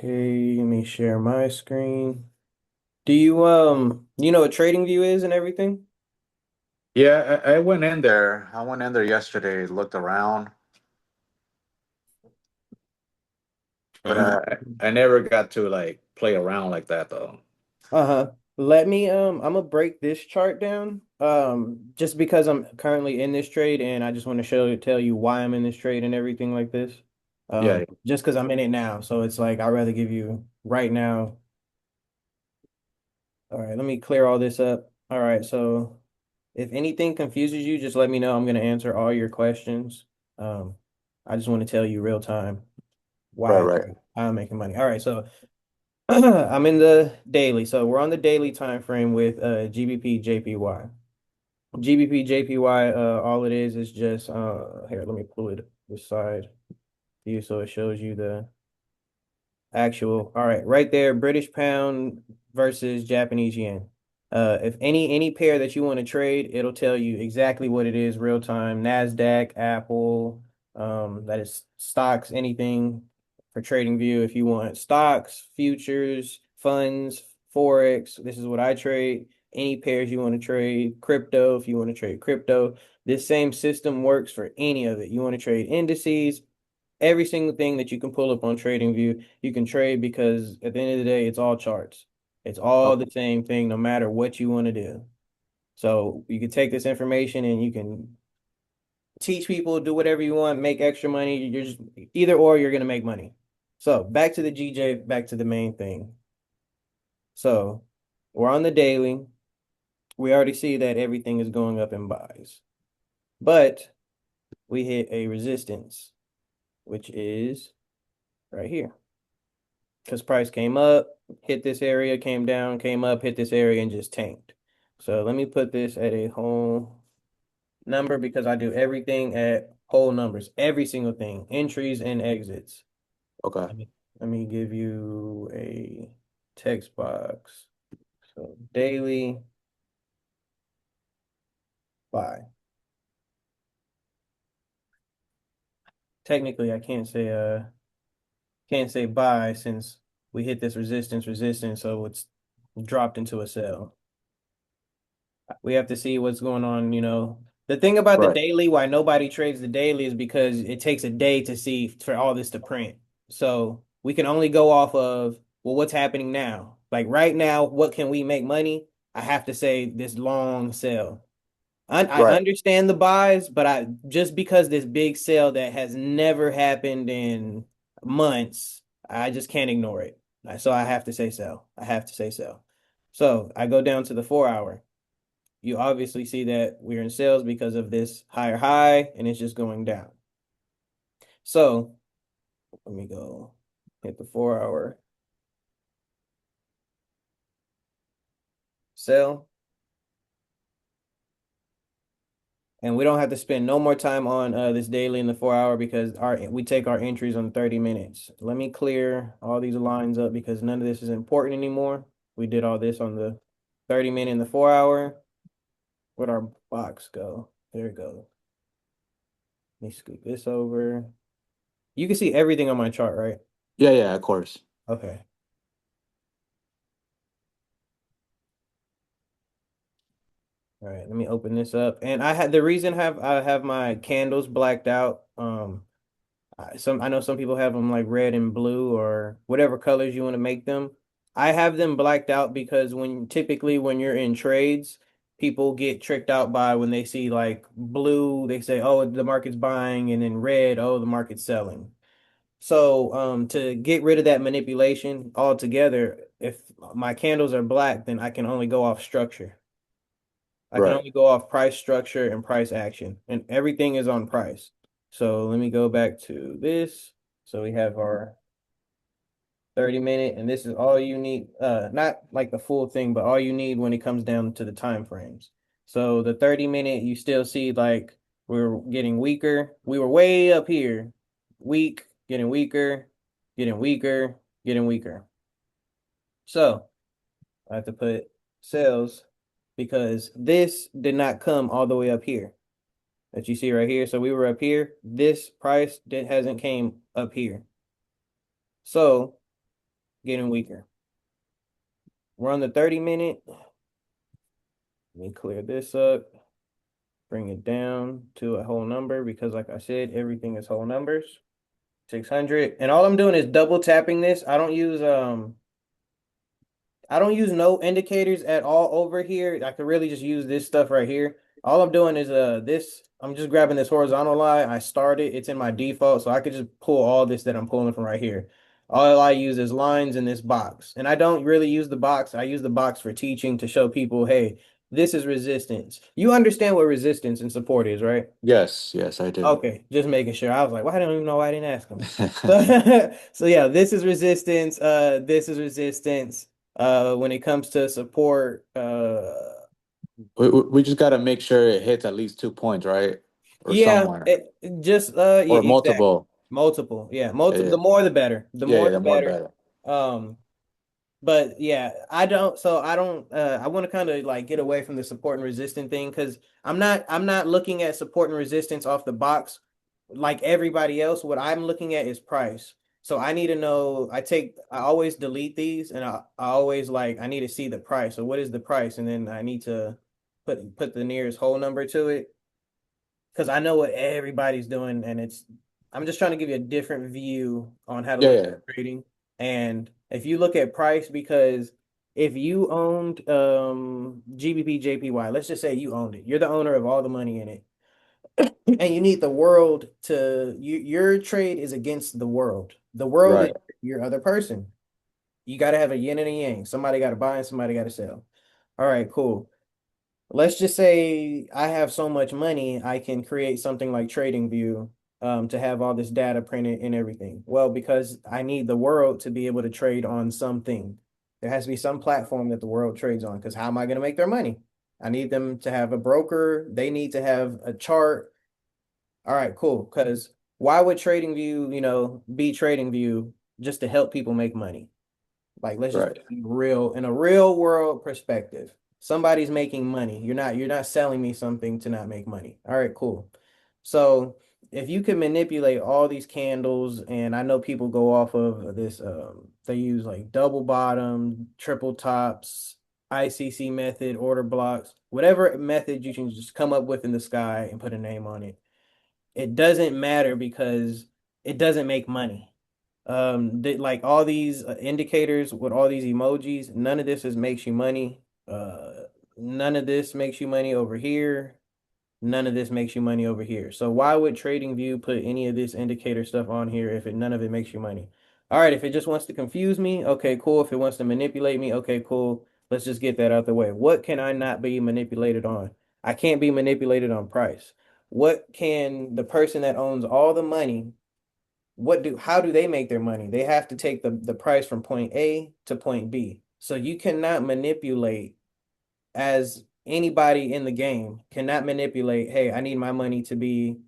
Okay, let me share my screen. Do you know what TradingView is and everything? Yeah, I went in there. I went in there yesterday, looked around, but I never got to like play around like that though. Uh-huh. Let me I'm gonna break this chart down. Just because I'm currently in this trade and I just want to tell you why I'm in this trade and everything like this. Yeah, Just because I'm in it now. So it's like I'd rather give you right now. All right, let me clear all this up. All right, so if anything confuses you, just let me know. I'm gonna answer all your questions. Um, I just want to tell you real time right, why right. I'm making money. All right, so I'm in the daily. So we're on the daily time frame with GBP JPY. GBP JPY, all it is just here, let me pull it this side for you so it shows you the actual. All right, right there, British pound versus Japanese yen. If any pair that you want to trade, it'll tell you exactly what it is real time. Nasdaq, Apple, that is stocks, anything for trading view. If you want stocks, futures, funds, forex, this is what I trade. Any pairs you want to trade, crypto, if you want to trade crypto, this same system works for any of it. You want to trade indices, every single thing that you can pull up on TradingView, you can trade because at the end of the day, it's all charts. It's all Okay. the same thing, no matter what you want to do. So you can take this information and you can teach people, do whatever you want, make extra money. You're just either or you're gonna make money. So back to the GJ, back to the main thing. So we're on the daily. We already see that everything is going up in buys, but we hit a resistance, which is right here. Because price came up, hit this area, came down, came up, hit this area, and just tanked. So let me put this at a whole number because I do everything at whole numbers, every single thing, entries and exits. Okay. Let me give you a text box. So daily buy. Technically, I can't say buy since we hit this resistance, so it's dropped into a sell. We have to see what's going on, you know. The thing about the Right. daily, why nobody trades the daily is because it takes a day to see for all this to print. So we can only go off of, well, what's happening now? Like right now, what can we make money? I have to say this long sell. I Right. understand the buys, but I just because this big sale that has never happened in months, I just can't ignore it. So I have to say sell. I have to say sell. So I go down to the 4 hour. You obviously see that we're in sales because of this higher high and it's just going down. So let me go hit the 4 hour sell. And we don't have to spend no more time on this daily in the 4 hour because we take our entries on 30 minutes. Let me clear all these lines up because none of this is important anymore. We did all this on the 30 minute and the 4 hour. Where'd our box go? There it goes. Let me scoot this over. You can see everything on my chart, right? Yeah, yeah, of course. Okay. All right, let me open this up. And I had the reason have I have my candles blacked out. I know some people have them like red and blue or whatever colors you want to make them. I have them blacked out because when you're in trades, people get tricked out by when they see like blue, they say, "Oh, the market's buying," and then red, "Oh, the market's selling." So, to get rid of that manipulation altogether, if my candles are black, then I can only go off structure. I can Right. only go off price structure and price action, and everything is on price. So let me go back to this. So we have our 30 minute, and this is all you need. Not like the full thing, but all you need when it comes down to the time frames. So the 30 minute, you still see like we're getting weaker. We were way up here, weak, getting weaker, getting weaker, getting weaker. So I have to put sales because this did not come all the way up here that you see right here. So we were up here. This price that hasn't came up here. So getting weaker. We're on the 30-minute. Let me clear this up, bring it down to a whole number because, like I said, everything is whole numbers. 600. And all I'm doing is double tapping this. I don't use no indicators at all over here. I could really just use this stuff right here. All I'm doing is I'm just grabbing this horizontal line. I start it. It's in my default, so I could just pull all this that I'm pulling from right here. All I use is lines in this box. And I don't really use the box. I use the box for teaching to show people, hey, this is resistance. You understand what resistance and support is, right? Yes, yes, I do. Okay, just making sure. I was like, well, I don't even know why I didn't ask him. So yeah, this is resistance. This is resistance. When it comes to support, We just got to make sure it hits at least 2 points, right? Or yeah, somewhere. yeah, Or exactly. multiple. Multiple, yeah, Yeah, multiple. yeah, The more, the better. The yeah, more, yeah, the the more better. better. Um, But yeah, I don't. So I don't. I want to kind of like get away from the support and resistance thing because I'm not looking at support and resistance off the box like everybody else. What I'm looking at is price. So I need to know. I always delete these, and I always like I need to see the price. So what is the price, and then I need to put the nearest whole number to it because I know what everybody's doing, and I'm just trying to give you a different view on how to Yeah, look yeah, at trading. And if you look at price, because if you owned GBP JPY, let's just say you owned it, you're the owner of all the money in it, and you need the world your trade is against the world. The world is right, your other person. You got to have a yin and a yang. Somebody got to buy and somebody got to sell. All right, cool. Let's just say I have so much money, I can create something like TradingView to have all this data printed and everything. Well, because I need the world to be able to trade on something. There has to be some platform that the world trades on because how am I going to make their money? I need them to have a broker. They need to have a chart. All right, cool. Because why would TradingView, be TradingView just to help people make money? Like let's just right, put it in a real world perspective. Somebody's making money. You're not selling me something to not make money. All right, cool. So if you can manipulate all these candles, and I know people go off of this, they use like double bottom, triple tops, ICC method, order blocks, whatever method you can just come up with in the sky and put a name on it. It doesn't matter because it doesn't make money. Like all these indicators with all these emojis, none of this makes you money. None of this makes you money over here. None of this makes you money over here. So why would TradingView put any of this indicator stuff on here if none of it makes you money? All right, if it just wants to confuse me, okay, cool. If it wants to manipulate me, okay, cool. Let's just get that out the way. What can I not be manipulated on? I can't be manipulated on price. What can the person that owns all the money, how do they make their money? They have to take the price from point A to point B. So you cannot manipulate as anybody in the game cannot manipulate, hey, I need my money to be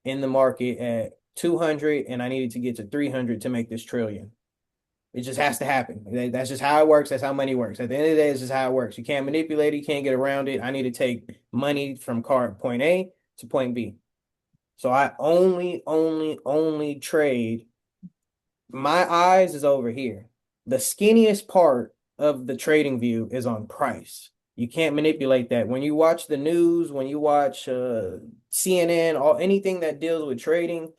in the market at 200 and I needed to get to 300 to make this trillion. It just has to happen. That's just how it works. That's how money works. At the end of the day, it's just how it works. You can't manipulate it. You can't get around it. I need to take money from card point A to point B. So I only trade. My eyes is over here. The skinniest part of the trading view is on price. You can't manipulate that. When you watch the news, when you watch CNN, anything that deals with trading,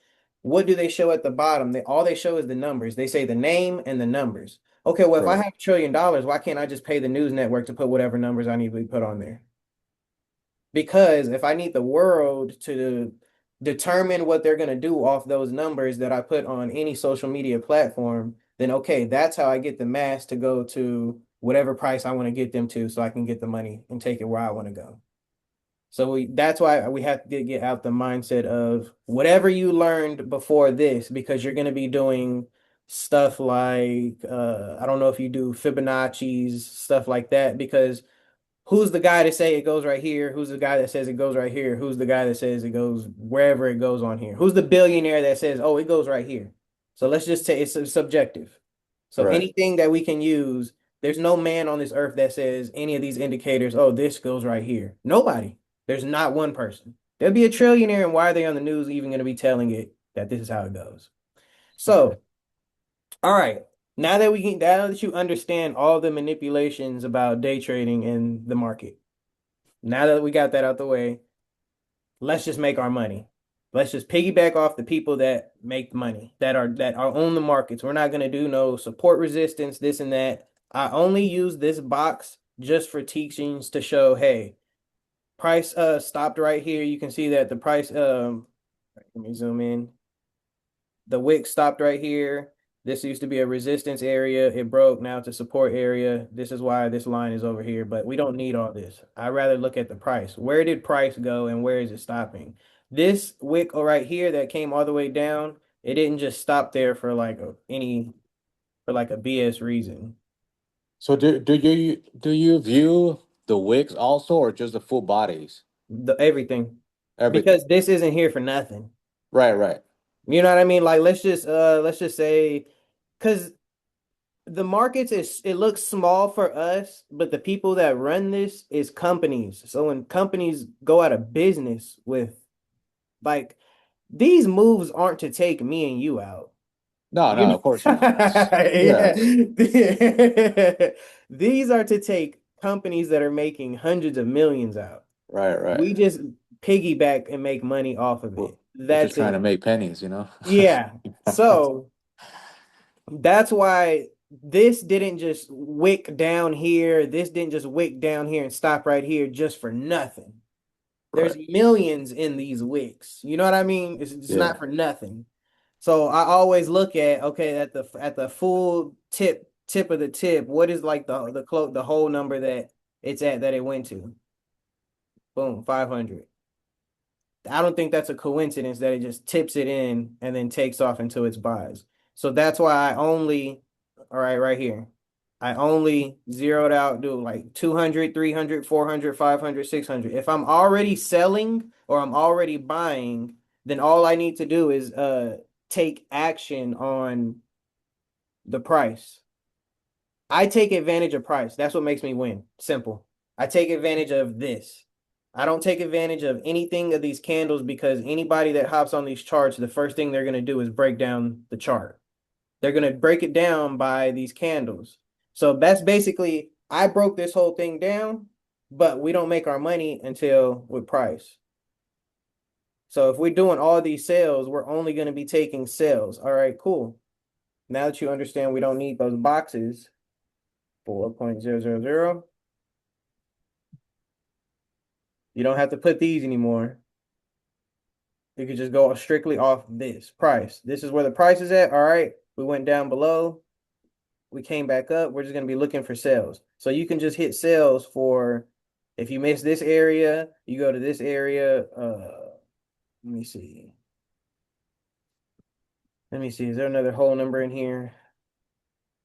what do they show at the bottom? All they show is the numbers. They say the name and the numbers. Okay, well, if I right, have $1 trillion, why can't I just pay the news network to put whatever numbers I need to be put on there? Because if I need the world to determine what they're going to do off those numbers that I put on any social media platform, then okay, that's how I get the mass to go to whatever price I want to get them to so I can get the money and take it where I want to go. So that's why we have to get out the mindset of whatever you learned before this, because you're going to be doing stuff like I don't know if you do Fibonacci's, stuff like that, because who's the guy to say it goes right here? Who's the guy that says it goes right here? Who's the guy that says it goes wherever it goes on here? Who's the billionaire that says, oh, it goes right here? So let's just say it's subjective. So right. anything that we can use, there's no man on this earth that says any of these indicators, oh, this goes right here. Nobody. There's not one person. There'll be a trillionaire, and why are they on the news even going to be telling it that this is how it goes? So, all right. now that you understand all the manipulations about day trading in the market, now that we got that out the way, let's just make our money. Let's just piggyback off the people that make money, that are on the markets. We're not gonna do no support resistance, this and that. I only use this box just for teachings to show, hey, price stopped right here. You can see that the price let me zoom in. The wick stopped right here. This used to be a resistance area. It broke. Now it's a support area. This is why this line is over here, but we don't need all this. I'd rather look at the price. Where did price go and where is it stopping? This wick right here that came all the way down, it didn't just stop there for like a BS reason. So do you view the wicks also, or just the full bodies? Everything. Everything. Because this isn't here for nothing. Right, right. You know what I mean? Like let's just say because the markets is it looks small for us, but the people that run this is companies. So when companies go out of business with like these moves aren't to take me and you out. No, You no, know? of course not. Yeah. Yeah. These are to take companies that are making hundreds of millions out. Right, right. We just piggyback and make money off of We're, it. we're just That's trying to it. make pennies, you know? Yeah. So that's why this didn't just wick down here. This didn't just wick down here and stop right here just for nothing. There's Right. millions in these wicks. You know what I mean? It's Yeah. not for nothing. So I always look at okay at the full tip of the tip. What is like the whole number that it's at that it went to? Boom, 500. I don't think that's a coincidence that it just tips it in and then takes off into its buys. So that's why all right, right here. I only zeroed out, do like 200, 300, 400, 500, 600. If I'm already selling or I'm already buying, then all I need to do is take action on the price. I take advantage of price. That's what makes me win. Simple. I take advantage of this. I don't take advantage of anything of these candles because anybody that hops on these charts, the first thing they're going to do is break down the chart. They're going to break it down by these candles. So that's basically, I broke this whole thing down, but we don't make our money until with price. So if we're doing all these sales, we're only going to be taking sales. All right, cool. Now that you understand we don't need those boxes, 4.000. You don't have to put these anymore. You could just go strictly off this price. This is where the price is at. All right. We went down below. We came back up. We're just going to be looking for sales. So you can just hit sales for if you miss this area, you go to this area. Let me see. Let me see. Is there another whole number in here?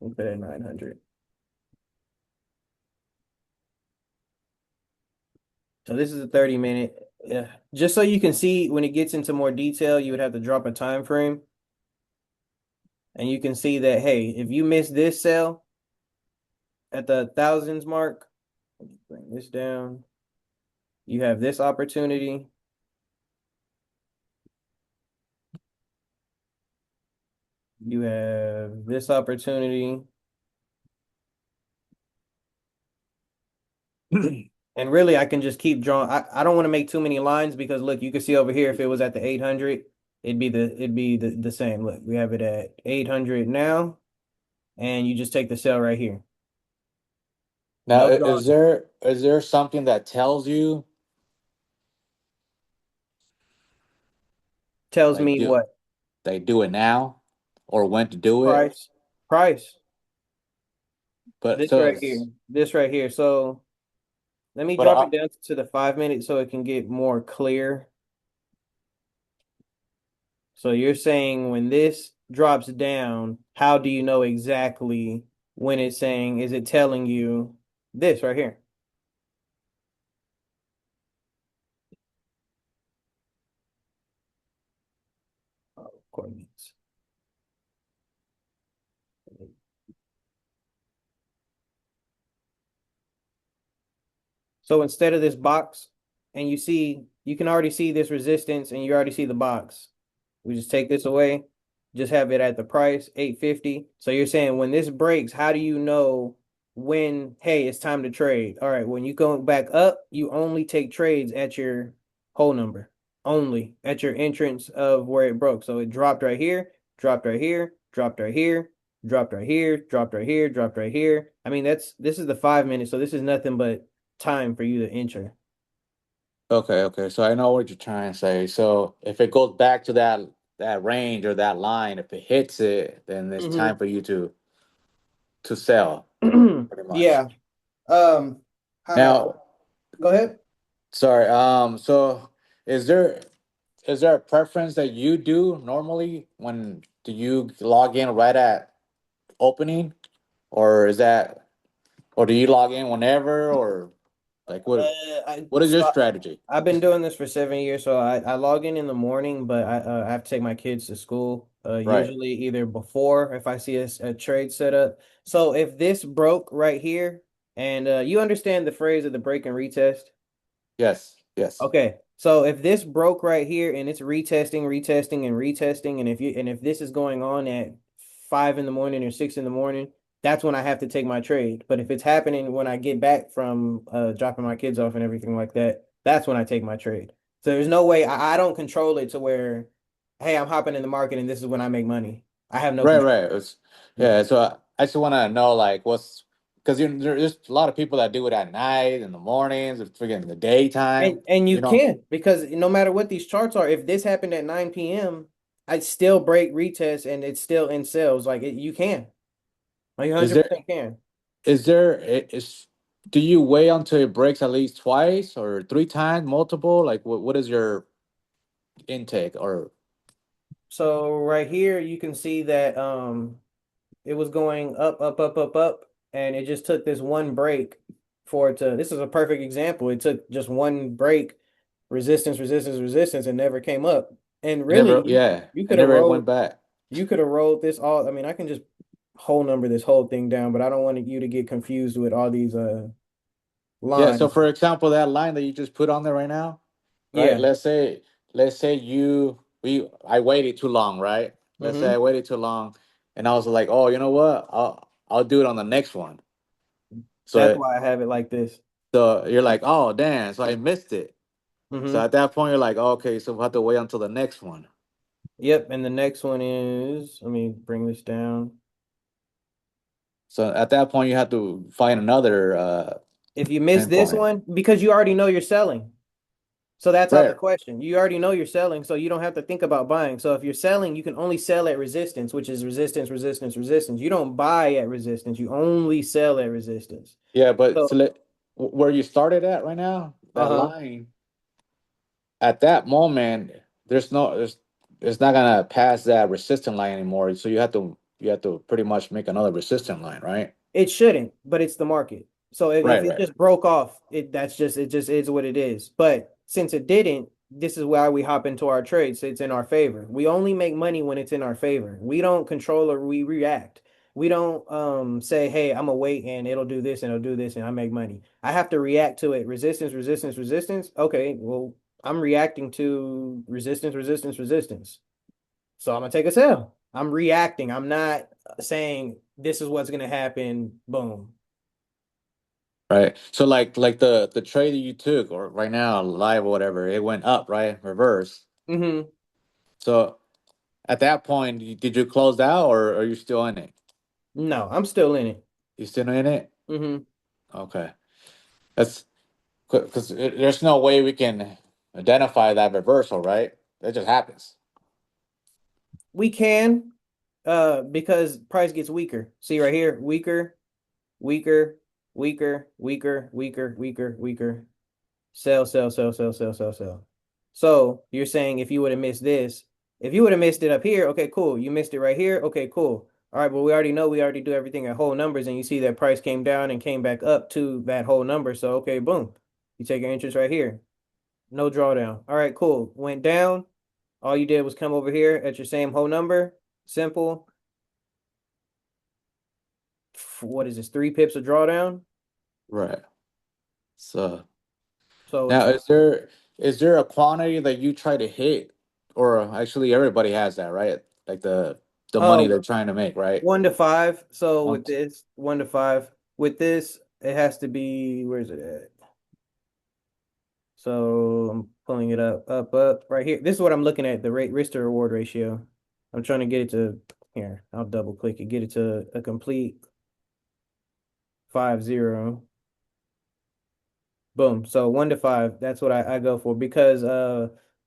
We'll put it at 900. So this is a 30-minute. Yeah. Just so you can see when it gets into more detail, you would have to drop a time frame. And you can see that, hey, if you miss this sell at the thousands mark, let me bring this down. You have this opportunity. You have this opportunity. And really, I can just keep drawing. I don't want to make too many lines because look, you can see over here if it was at the 800, it'd be the same. Look, we have it at 800 now, and you just take the sell right here. Now, No is drawing. there something that tells you Tells like me what? do it now or when to do it? Price. Price. But This so right here. it's This right here. So let me but drop it down to the 5 minutes so it can get more clear. So you're saying when this drops down, how do you know exactly when it's saying, is it telling you this right here? Oh, coordinates. So instead of this box, and you can already see this resistance and you already see the box. We just take this away. just have it at the price, 850. So you're saying when this breaks, how do you know when, hey, it's time to trade? All right, when you go back up, you only take trades at your whole number, only at your entrance of where it broke. So it dropped right here, dropped right here, dropped right here, dropped right here, dropped right here, dropped right here. I mean, this is the 5 minutes, so this is nothing but time for you to enter. Okay, okay. So I know what you're trying to say. So if it goes back to that range or that line, if it hits it, then it's time for you to sell, pretty much. Yeah. Um, Now, Go ahead. sorry. So is there a preference that you do normally when do you log in right at opening, or is that, or do you log in whenever, or like I what is your so strategy? I've been doing this for 7 years, so I log in the morning, but I have to take my kids to school. Right. Usually either before if I see a trade set up. So if this broke right here, and you understand the phrase of the break and retest. Yes. Yes. Okay, so if this broke right here and it's retesting, retesting, and retesting, and if this is going on at 5 in the morning or 6 in the morning, that's when I have to take my trade. But if it's happening when I get back from dropping my kids off and everything like that, that's when I take my trade. So there's no way I don't control it to where, hey, I'm hopping in the market and this is when I make money. I have no Right, control. right. Yeah, so I just want to know like what's because there's a lot of people that do it at night, in the mornings, or freaking in the daytime. And you You know, can because no matter what these charts are, if this happened at 9 p.m., I'd still break retest and it's still in sales. You can. Like you is there 100% can. is there is do you wait until it breaks at least twice or three times, multiple? Like what is your intake or So right here you can see that it was going up, up, up, up, up, and it just took this one break for it to. This is a perfect example. It took just one break, resistance, resistance, resistance, and never came up. And it never? really, Yeah, you it could have never went rolled back. you could have rolled this all. I mean, I can just whole number this whole thing down, but I don't want you to get confused with all these Yeah. So lines. for example, that line that you just put on there right now, right? Yeah. Let's say I waited too long, right? Let's say I Mm-hmm. waited too long, and I was like, oh, you know what? I'll do it on the next one. That's So why I have it like this. so you're like, oh, damn, so I missed it. So Mm-hmm. at that point, you're like, oh, okay, so we'll have to wait until the next one. Yep. And the next one is, let me bring this down. So at that point, you have to find another If you miss this pinpoint. one, because you already know you're selling. So that's out the Right, question. You already know you're selling, so you don't have to think about buying. So if you're selling, you can only sell at resistance, which is resistance, resistance, resistance. You don't buy at resistance. You only sell at resistance. yeah, but So, where you started at right now, that uh-huh. line, at that moment, there's it's not gonna pass that resistant line anymore. So you have to pretty much make another resistant line, right? It shouldn't, but it's the market. So if Right, it right. just broke off, it just is what it is. But since it didn't, this is why we hop into our trades. It's in our favor. We only make money when it's in our favor. We don't control or we react. We don't say, hey, I'm gonna wait and it'll do this and it'll do this and I make money. I have to react to it. Resistance, resistance, resistance. Okay, well, I'm reacting to resistance, resistance, resistance. So I'm gonna take a sell. I'm reacting. I'm not saying this is what's gonna happen. Boom. Right. So like the trade that you took or right now live or whatever, it went up, right? Reverse. Hmm. So at that point, did you close out or are you still in it? No, I'm still in it. You still in it? Hmm. Okay. That's because there's no way we can identify that reversal, right? That just happens. We can, because price gets weaker. See right here, weaker, weaker, weaker, weaker, weaker, weaker, weaker. Sell, sell, sell, sell, sell, sell, sell. So you're saying if you would have missed this, if you would have missed it up here, okay, cool. You missed it right here, okay, cool. All right, but we already know we already do everything at whole numbers, and you see that price came down and came back up to that whole number. So okay, boom. You take your interest right here. No drawdown. All right, cool. Went down. All you did was come over here at your same whole number. Simple. What is this? 3 pips of drawdown. Right. So So it's now is there a quantity that you try to hit, or actually everybody has that, right? Like the the money Oh, they're trying to make, right? 1 to 5. So One, with this, 1 to 5. With this, it has to be, where's it at? So I'm pulling it up right here. This is what I'm looking at, the rate risk to reward ratio. I'm trying to get it to here. I'll double click it, get it to a complete 5-0. Boom. So 1 to 5, that's what I go for because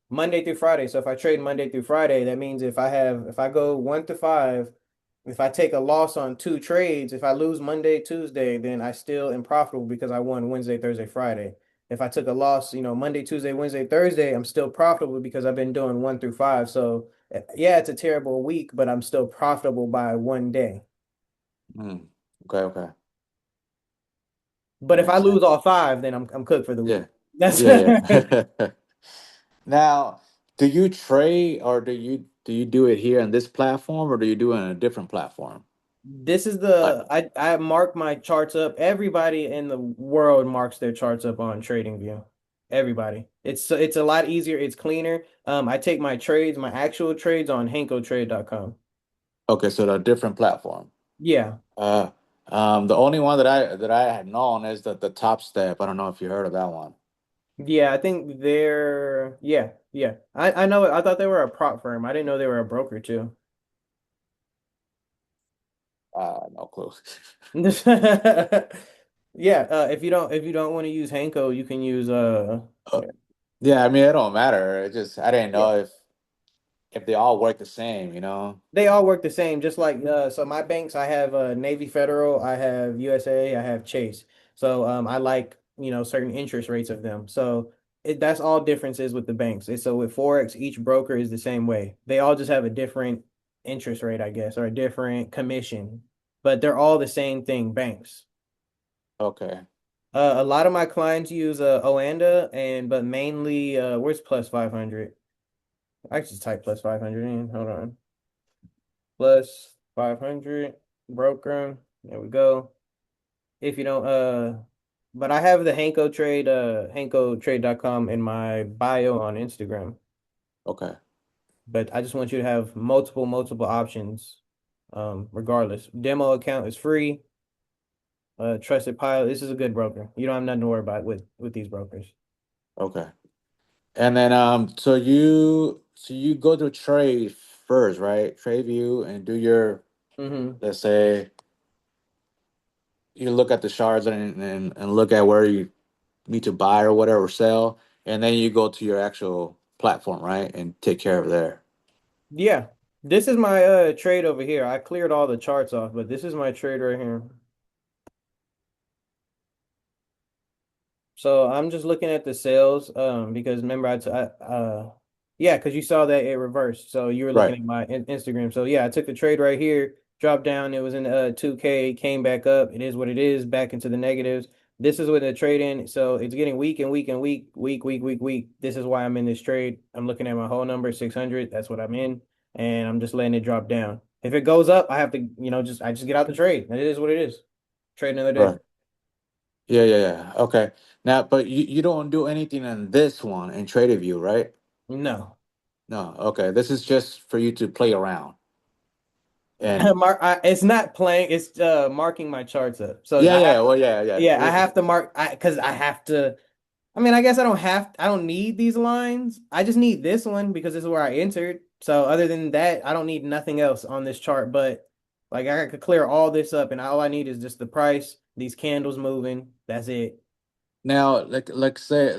Monday through Friday. So if I trade Monday through Friday, that means if I go 1 to 5, if I take a loss on 2 trades, if I lose Monday, Tuesday, then I still am profitable because I won Wednesday, Thursday, Friday. If I took a loss, Monday, Tuesday, Wednesday, Thursday, I'm still profitable because I've been doing 1 through 5. So yeah, it's a terrible week, but I'm still profitable by one day. mm, okay, okay. But That if I makes lose sense. all 5, then I'm cooked for the week. Yeah. That's Yeah, yeah. Now, do you trade or do you do it here on this platform or do you do it on a different platform? This is Like, I mark my charts up. Everybody in the world marks their charts up on TradingView. Everybody. It's a lot easier. It's cleaner. I take my trades, my actual trades on HenkoTrade.com. okay, so a different platform. Yeah. Uh, the only one that I had known is the Top Step. I don't know if you heard of that one. Yeah, I think they're yeah, yeah. I know I thought they were a prop firm. I didn't know they were a broker too. No clue. Yeah, if you don't want to use Henko, you can use Uh, yeah, I mean it don't matter. It just I didn't yeah. know if they all work the same, you know? They all work the same, just like so my banks, I have Navy Federal, I have USA, I have Chase. So I like, certain interest rates of them. So that's all differences with the banks. So with Forex, each broker is the same way. They all just have a different interest rate, I guess, or a different commission, but they're all the same thing, banks. Okay. A lot of my clients use Oanda but mainly where's plus 500? I just type plus 500 in. Hold on. Plus 500 broker. There we go. If you don't but I have the HenkoTrade.com in my bio on Instagram. Okay. But I just want you to have multiple options. Regardless. Demo account is free. Trusted Pilot. This is a good broker. You don't have nothing to worry about with these brokers. Okay. And then so you go to trade first, right? Trade view and do your Mm-hmm. let's say you look at the shards and look at where you need to buy or whatever or sell, and then you go to your actual platform, right? And take care of there. Yeah. This is my trade over here. I cleared all the charts off, but this is my trade right here. So I'm just looking at the sales, because remember yeah, because you saw that it reversed. So you were looking Right. at my Instagram. So yeah, I took the trade right here, dropped down. It was in 2K, came back up. It is what it is, back into the negatives. This is with the trade in. So it's getting weak and weak and weak. This is why I'm in this trade. I'm looking at my whole number, 600. That's what I'm in, and I'm just letting it drop down. If it goes up, I have to, I just get out the trade. It is what it is. Trade another day. Right. Yeah, yeah, yeah. Okay. Now, but you don't do anything on this one in TradingView, right? No. No. Okay. This is just for you to play around. And It's not playing, it's marking my charts up. So yeah, I have yeah. Well, yeah, yeah. yeah, I have to mark because I have to. I mean, I guess I don't need these lines. I just need this one because this is where I entered. So other than that, I don't need nothing else on this chart. But like I could clear all this up, and all I need is just the price, these candles moving. That's it. Now, like say,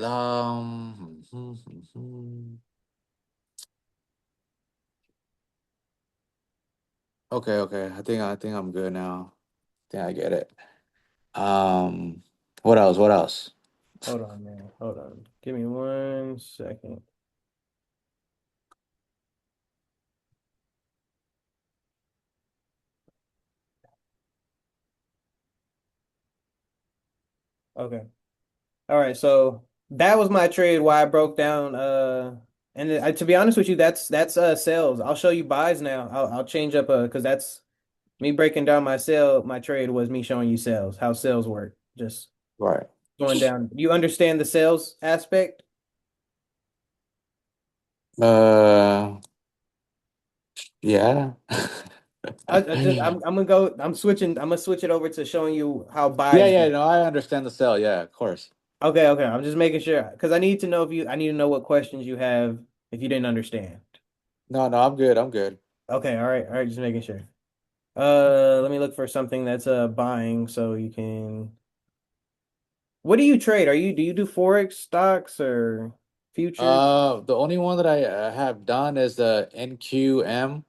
okay, okay. I think I'm good now. I think I get it. What else? What else? Hold on, man. Hold on. Give me 1 second. Okay. All right, so that was my trade why I broke down and to be honest with you, that's sales. I'll show you buys now. I'll change up because that's me breaking down my trade was me showing you sales, how sales work. Just Right. going down. You understand the sales aspect? Uh, yeah. I'm gonna switch it over to showing you how Yeah, buys. yeah, no, I understand the sell. Yeah, of course. Okay, okay. I'm just making sure because I need to know what questions you have if you didn't understand. No, no, I'm good. I'm good. Okay, all right, just making sure. Let me look for something that's buying so you can. What do you trade? Do you do Forex stocks or futures? The only one that I have done is the NQM.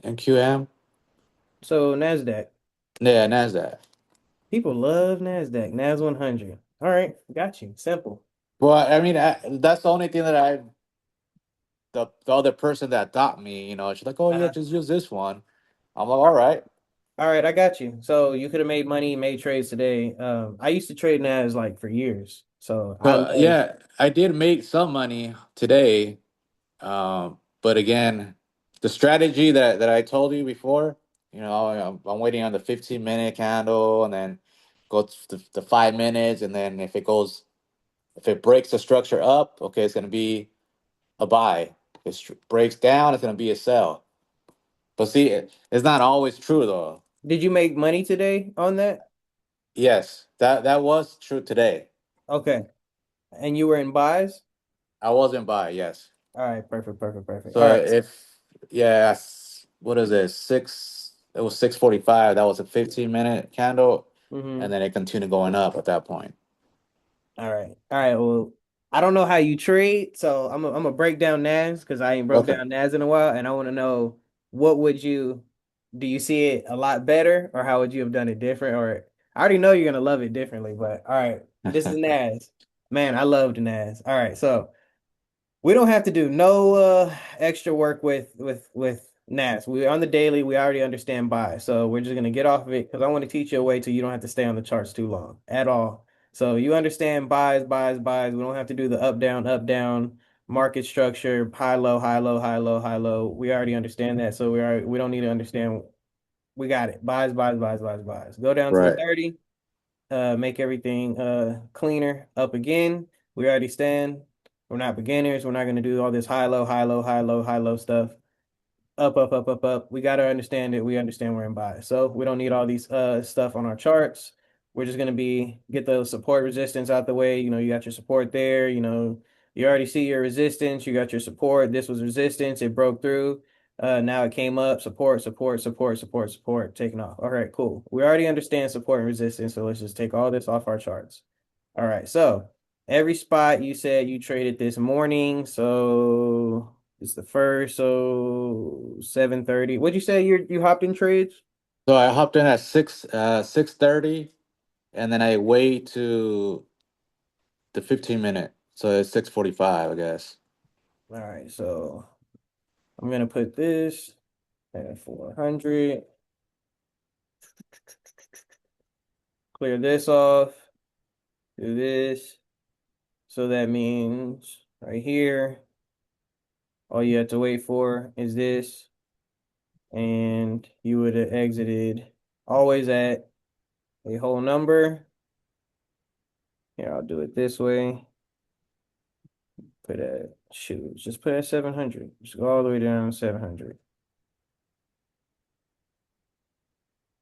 NQM. So Nasdaq. Yeah, Nasdaq. People love Nasdaq. Nas 100. All right, got you. Simple. Well, I mean, that's the only thing that the other person that taught me, she's like, oh yeah, Uh-huh. just use this one. I'm like, all right. All right, I got you. So you could have made money, made trades today. I used to trade Nas like for years, so I So love. yeah, I did make some money today. But again, the strategy that I told you before, I'm waiting on the 15-minute candle and then go to the 5 minutes, and then if it breaks the structure up, okay, it's gonna be a buy. If it breaks down, it's gonna be a sell. But see, it's not always true though. Did you make money today on that? Yes, that was true today. Okay, and you were in buys. I wasn't buy, yes. All right, perfect, perfect, perfect. All So right. if what is it? It was 6:45. That was a 15-minute candle, and Mm-hmm. then it continued going up at that point. All right. All right. Well, I don't know how you trade, so I'm gonna break down Nas because I ain't broke Okay. down Nas in a while, and I want to know what would you do you see it a lot better, or how would you have done it different? Or I already know you're gonna love it differently, but all right, this is Nas. Man, I loved Nas. All right, so we don't have to do no extra work with NAS. We're on the daily. We already understand buy. So we're just gonna get off of it because I want to teach you a way so you don't have to stay on the charts too long at all. So you understand buys, buys, buys. We don't have to do the up, down, market structure, high, low, high, low, high, low, high, low. We already understand that. So we don't need to understand. We got it. Buys, buys, buys, buys, buys. Go down to the Right. 30, make everything cleaner up again. We already stand. We're not beginners. We're not going to do all this high, low, high, low, high, low, high, low stuff. Up, up, up, up, up. We got to understand it. We understand we're in bias. So we don't need all these stuff on our charts. We're just going to get the support resistance out the way. You got your support there. You already see your resistance. You got your support. This was resistance. It broke through. Now it came up. Support, support, support, support, support. Taking off. All right, cool. We already understand support and resistance. So let's just take all this off our charts. All right. So every spot you said you traded this morning. So it's the first. So 7:30. What'd you say you hopped in trades? So I hopped in at 6:30, and then I wait to the 15-minute. So it's 6:45, I guess. All right. So I'm gonna put this at 400. Clear this off. Do this. So that means right here, all you have to wait for is this, and you would have exited always at a whole number. Here, I'll do it this way. Just put at 700. Just go all the way down to 700.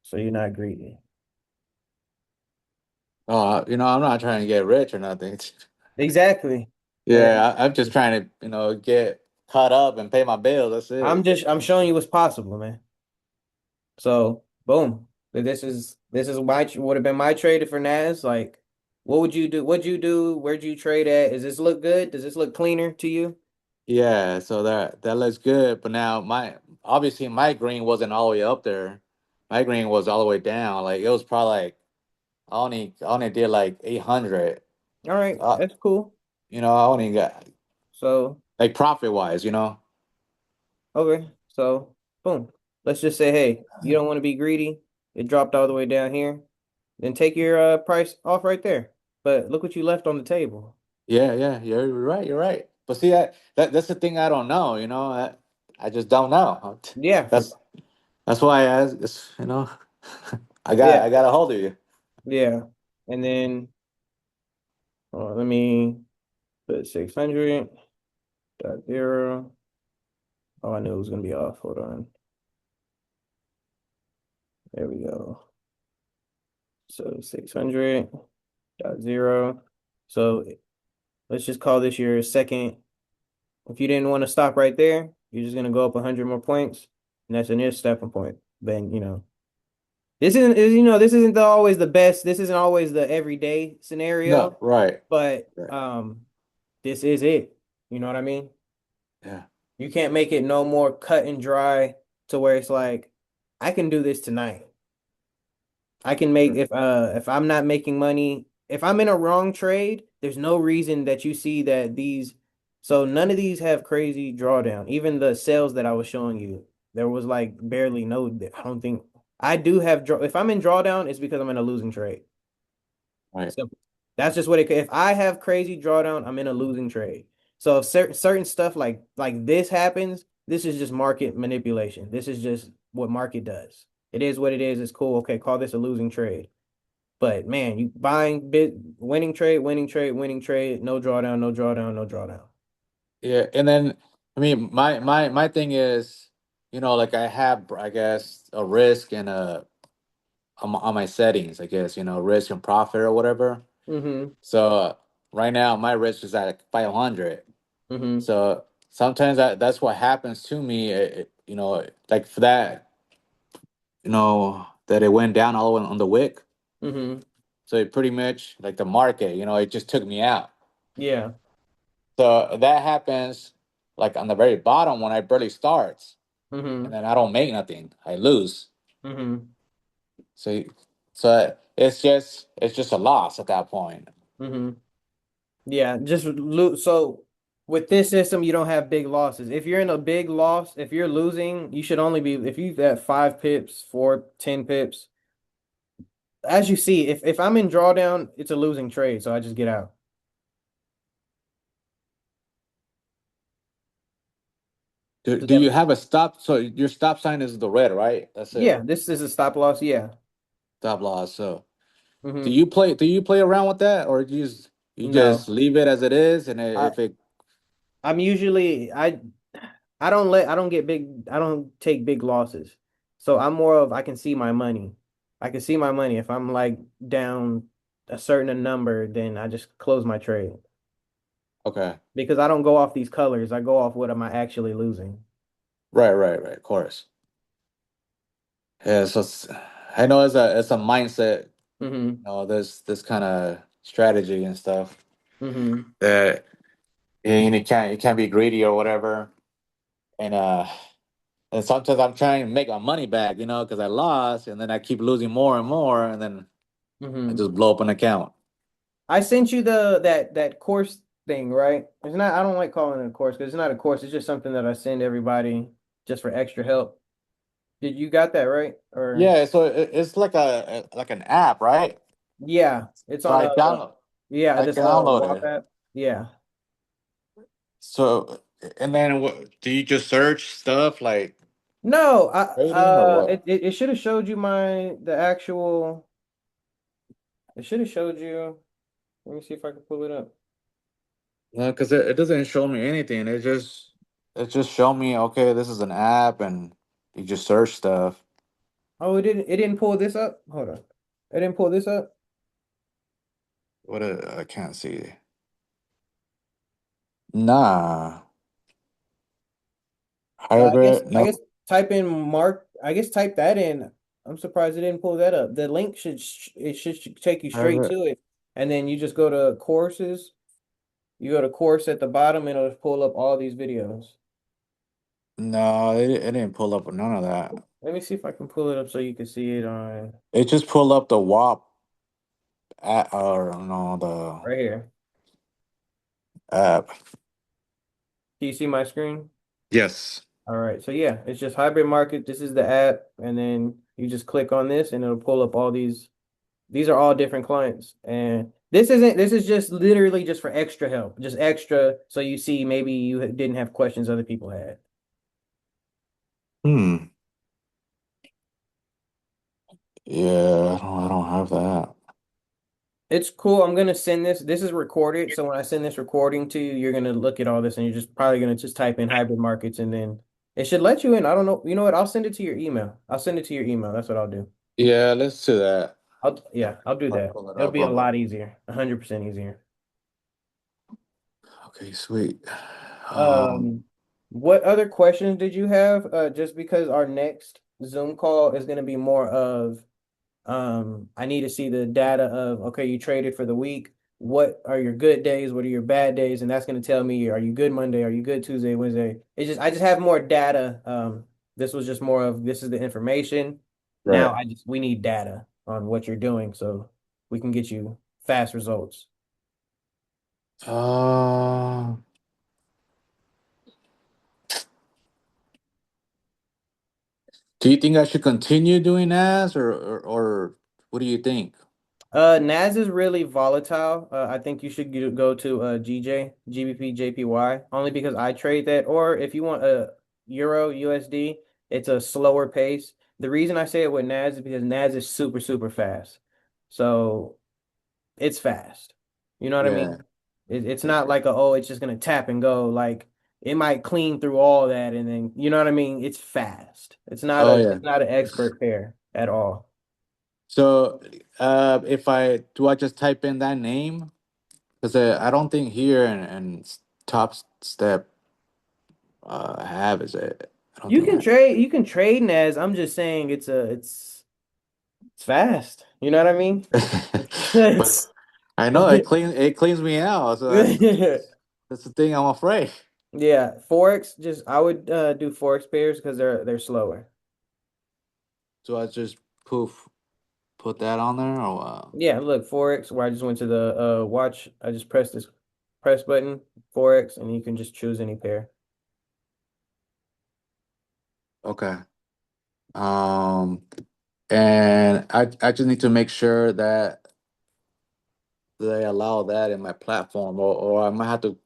So you're not greedy. I'm not trying to get rich or nothing. Exactly. And Yeah, I'm just trying to, get caught up and pay my bills. That's it. I'm showing you what's possible, man. So boom. This is my would have been my trade for Nas. Like, what would you do? What'd you do? Where'd you trade at? Does this look good? Does this look cleaner to you? Yeah, so that looks good. But now obviously my green wasn't all the way up there. My green was all the way down. Like it was probably like I only did like 800. All right, Uh, that's cool. I only got So like profit wise. okay, so boom. Let's just say, hey, you don't want to be greedy. It dropped all the way down here. Then take your price off right there. But look what you left on the table. Yeah, yeah, you're right, you're right. But see that's the thing I don't know. I just don't know. Yeah, That's that's why I got yeah, I got a hold of you. yeah. And then let me put 600.0. Oh, I knew it was gonna be off. Hold on. There we go. So 600.0. So let's just call this your second. If you didn't want to stop right there, you're just gonna go up 100 more points, and that's a near stepping point. Then this isn't always the best. This isn't always the everyday No, scenario, right. but Right. this is it. You know what I mean? Yeah. You can't make it no more cut and dry to where it's like, I can do this tonight. I can make if I'm not making money, if I'm in a wrong trade, there's no reason that you see that these so none of these have crazy drawdown. Even the sales that I was showing you, there was like barely no I don't think I do have draw if I'm in drawdown, it's because I'm in a losing trade. Right. Simple. That's just what it if I have crazy drawdown, I'm in a losing trade. So if certain stuff like this happens, this is just market manipulation. This is just what market does. It is what it is. It's cool. Okay, call this a losing trade. But man, you buying bit winning trade, winning trade, winning trade, no drawdown, no drawdown, no drawdown. Yeah, and then I mean, my thing is, like I have, I guess, a risk and a on my settings, I guess, risk and profit or whatever. Mm-hmm. So right now my risk is at like 500. Mm-hmm. So sometimes that's what happens to me. Like for that, that it went down all the way on the wick. Mm-hmm. So it pretty much like the market, it just took me out. Yeah. So that happens like on the very bottom when I barely starts, and Mm-hmm. then I don't make nothing. I lose. Mm-hmm. So it's just a loss at that point. Mm-hmm. Yeah. Just lose. So with this system, you don't have big losses. If you're in a big loss, if you're losing, you should only be if you've at 5 pips, 4, 10 pips. As you see, if I'm in drawdown, it's a losing trade, so I just get out. Do Does do that you have a stop? So your stop sign is the red, right? That's it. Yeah, this is a stop loss. Yeah. Stop loss. So do Mm-hmm. you play do you play around with that, or you just No. leave it as it is, and I if it I'm usually I don't take big losses. So I'm more of I can see my money. I can see my money. If I'm like down a certain number, then I just close my trade okay, because I don't go off these colors. I go off what am I actually losing. right, of course. Yeah, so I know it's a mindset, Mm-hmm. this kind of strategy and stuff Mm-hmm. that you can't be greedy or whatever, and sometimes I'm trying to make my money back, because I lost, and then I keep losing more and more, and then I Mm-hmm. just blow up an account. I sent you that course thing, right? It's not I don't like calling it a course because it's not a course, it's just something that I send everybody just for extra help. Did you got that right? Or Yeah, so it's like like an app, right? yeah, it's So on I the download yeah, I this downloaded WAP it. app. Yeah. So and then what do you just search stuff like No, trading or what? it should have showed you the actual it should have showed you. Let me see if I can pull it up. No, because it doesn't show me anything. It just show me, okay, this is an app, and you just search stuff. Oh, it didn't pull this up. Hold on. It didn't pull this up. I can't see. Nah, hybrid. I No, guess type in Mark. I guess type that in. I'm surprised it didn't pull that up. The link should take you straight hybrid. to it, and then you just go to courses. You go to course at the bottom, and it'll pull up all these videos. No, it didn't pull up none of that. Let me see if I can pull it up so you can see it on It just pulled up the WAP app, or no, right here. the app. Do you see my screen? Yes. All right. So yeah, it's just hybrid market. This is the app, and then you just click on this, and it'll pull up all these. These are all different clients, and this is just literally just for extra help, just extra, so you see maybe you didn't have questions other people had. Hmm. Yeah, I don't have that. It's cool. I'm gonna send this. This is recorded, so when I send this recording to you, you're gonna look at all this, and you're just probably gonna just type in hybrid markets, and then it should let you in. I don't know. You know what? I'll send it to your email. I'll send it to your email. That's what I'll do. Yeah, let's do that. I'll do I'll that. pull it It'll up be a on my. lot easier, 100% easier. Okay, sweet. Um, Um, what other questions did you have? Just because our next Zoom call is going to be more of, I need to see the data of, okay, you traded for the week. What are your good days? What are your bad days? And that's going to tell me, are you good Monday? Are you good Tuesday, Wednesday? I just have more data. This was just more of, this is the information. Now right. we need data on what you're doing so we can get you fast results. Uh, do you think I should continue doing ads or what do you think? Naz is really volatile. I think you should go to GBP, JPY, only because I trade that. Or if you want a Euro USD, it's a slower pace. The reason I say it with Naz is because Naz is super, super fast. So it's fast. You know what I Yeah. mean? It's not like it's just gonna tap and go. Like it might clean through all that and then you know what I mean? It's fast. Oh yeah. It's not an expert pair at all. So, if I do, I just type in that name because I don't think here and Top Step have is it. I don't think I. You can trade Naz. I'm just saying it's fast. You know what I mean? But It's I know it cleans me out. So that's the thing. I'm afraid. yeah, Forex just I would do Forex pairs because they're slower. So I just poof put that on there or Yeah, look, Forex where I just went to the watch, I just pressed this press button, Forex, and you can just choose any pair. okay. Um, and I just need to make sure that they allow that in my platform, or I might have to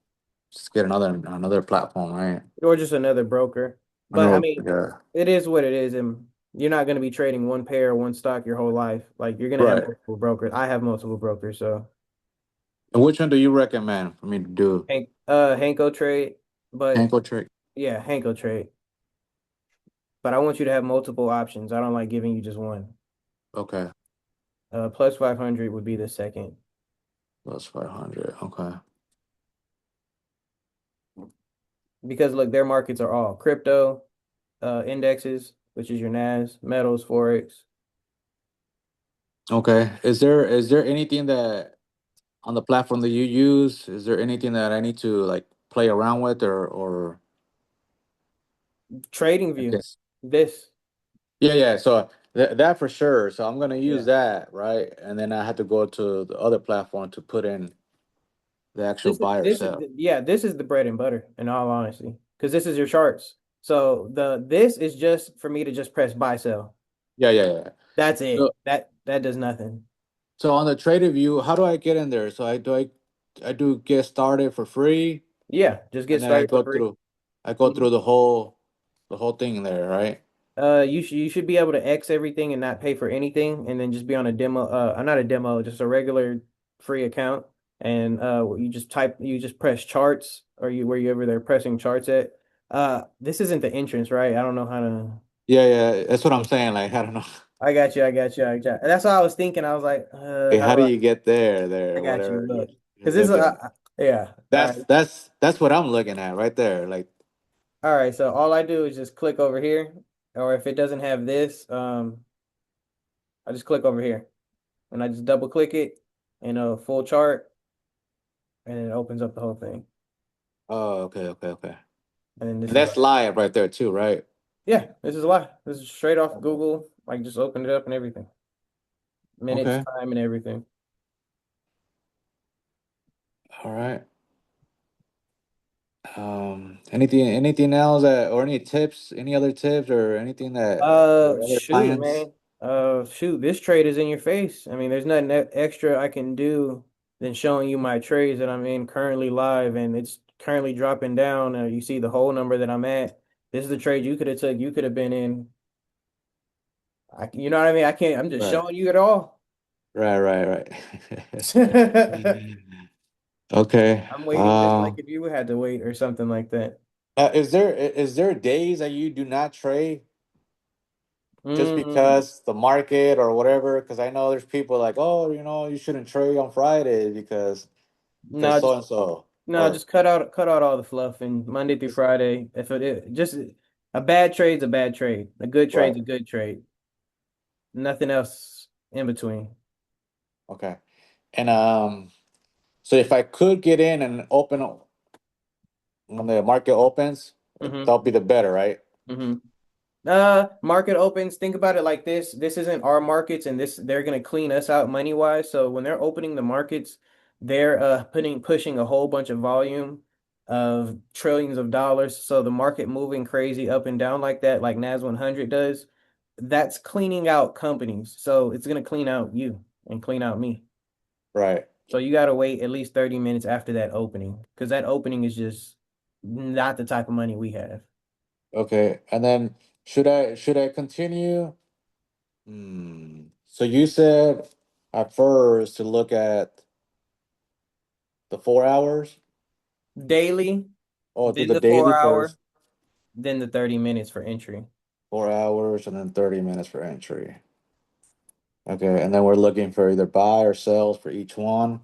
just get another platform, right? Or just another broker. I But I know, mean, yeah. it is what it is, and you're not going to be trading one pair, one stock your whole life. Like you're going to have Right. multiple brokers. I have multiple brokers, so And which one do you recommend for me to do? Hanko trade, but Ankle trick. yeah, Hanko trade. But I want you to have multiple options. I don't like giving you just one. Okay. Plus 500 would be the second. Plus 500. Okay. Because look, their markets are all crypto, indexes, which is your NAS, metals, Forex. Okay. Is there anything that on the platform that you use, is there anything that I need to like play around with or Trading I view. guess This. yeah, yeah. So that for sure. So I'm gonna use Yeah. that, right? And then I have to go to the other platform to put in the actual buy or This is sell. yeah, this is the bread and butter in all honesty. Because this is your charts. So this is just for me to just press buy sell. Yeah, yeah, yeah. That's it. So That does nothing. so on the trader view, how do I get in there? So I do get started for free, Yeah, just and get then I started for go free. through I go through the whole thing there, right? You should be able to X everything and not pay for anything, and then just be on a demo. Not a demo, just a regular free account. And you just press charts, or you wherever they're pressing charts at. This isn't the entrance, right? I don't know how to. Yeah, yeah. That's what I'm saying. Like, I don't know. I got you. I got you. I got you. That's what I was thinking. I was like, Like, how how do do I? you get there, I got you. whatever Look, you're because this is looking. yeah. All That's right. that's that's what I'm looking at right there. Like, All right. So all I do is just click over here, or if it doesn't have this, I just click over here, and I just double click it in a full chart, and it opens up the whole thing. oh, okay, okay, okay. And then this And is that's live right there too, right? yeah, this is a lot. This is straight off Google. Like just open it up and everything, minutes, Okay. time, and everything. All right. Anything else or any tips, any other tips or anything that for other Shoot, clients? man. Shoot, this trade is in your face. I mean, there's nothing extra I can do than showing you my trades that I'm in currently live, and it's currently dropping down. You see the whole number that I'm at. This is the trade you could have took. You could have been in. You know what I mean? I can't. I'm just Right. showing you it all. Right, right, right. I'm Okay. waiting just like if you had to wait or something like that. Is there days that you do not trade? just Mm, because the market or whatever. Because I know there's people like, oh, you shouldn't trade on Friday because no, so just and so. no, Or just cut out all the fluff and Monday through Friday. If it just a bad trade's a bad trade. A good right. trade's a good trade. Nothing else in between. Okay. And so if I could get in and open when the market opens, Mm-hmm. that'll be the better, right? Mm-hmm. Market opens. Think about it like this. This isn't our markets, and this they're gonna clean us out money wise. So when they're opening the markets, they're pushing a whole bunch of volume of trillions of dollars. So the market moving crazy up and down like that, like Nas 100 does, that's cleaning out companies. So it's gonna clean out you and clean out me. Right. So you gotta wait at least 30 minutes after that opening, because that opening is just not the type of money we have. Okay. And then should I continue? So you said at first to look at the 4 hours Daily, or do then the the daily 4 hour, first, then the 30 minutes for entry. 4 hours, and then 30 minutes for entry. Okay, and then we're looking for either buy or sells for each one.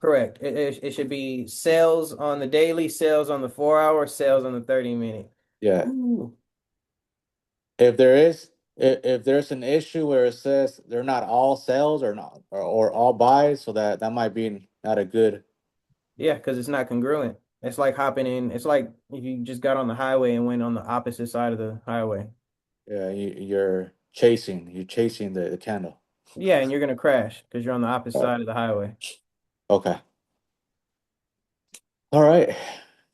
Correct. It should be sales on the daily, sales on the 4 hour, sales on the 30 minute. Yeah. Ooh. If there is if there's an issue where it says they're not all sells or not or all buys, so that might be not a good. Yeah, because it's not congruent. It's like hopping in. It's like if you just got on the highway and went on the opposite side of the highway. Yeah, you're chasing the candle. Yeah, and you're gonna crash because you're on the opposite Right. side of the highway. Okay. All right.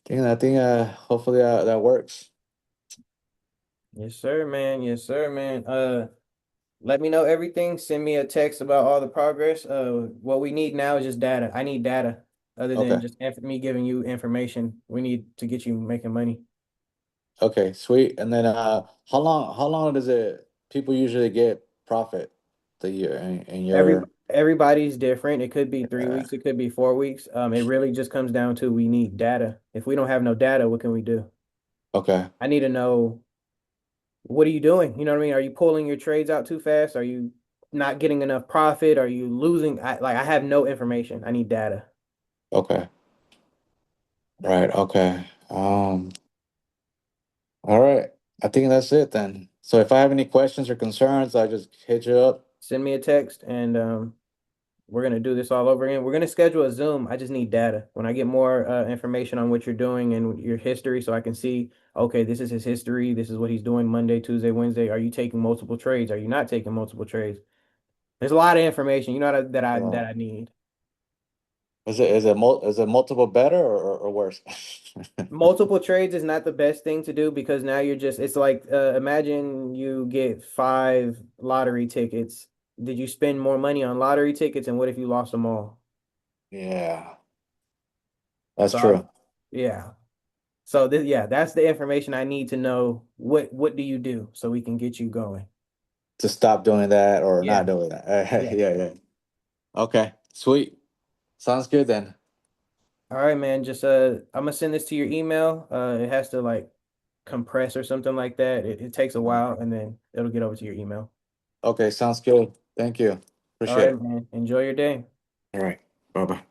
I think hopefully that works. Yes, sir, man. Yes, sir, man. Let me know everything. Send me a text about all the progress. What we need now is just data. I need data other than Okay. just me giving you information. We need to get you making money. Okay, sweet. And then how long does it people usually get profit the year in Every your everybody's different. It could be three uh, weeks, it could be 4 weeks. It really just comes down to we need data. If we don't have no data, what can we do? okay, I need to know what are you doing? You know what I mean? Are you pulling your trades out too fast? Are you not getting enough profit? Are you losing? I have no information. I need data. okay, right, okay. All right. I think that's it then. So if I have any questions or concerns, I just hit you up. Send me a text and we're gonna do this all over again. We're gonna schedule a Zoom. I just need data. When I get more information on what you're doing and your history, so I can see, okay, this is his history. This is what he's doing Monday, Tuesday, Wednesday. Are you taking multiple trades? Are you not taking multiple trades? There's a lot of information, that I need. Is it multiple better or worse? Multiple trades is not the best thing to do because now it's like imagine you get 5 lottery tickets. Did you spend more money on lottery tickets, and what if you lost them all? Yeah, that's So I, true. yeah. So yeah, that's the information I need to know. What do you do so we can get you going? To stop doing that or not Yeah, doing that. yeah. Yeah, yeah. Okay, sweet. Sounds good then. All right, man. Just I'm gonna send this to your email. It has to like compress or something like that. It takes a while, and then it'll get over to your email. Okay, sounds good. Thank you. All Appreciate right, it. man. Enjoy your day. All right. Bye bye.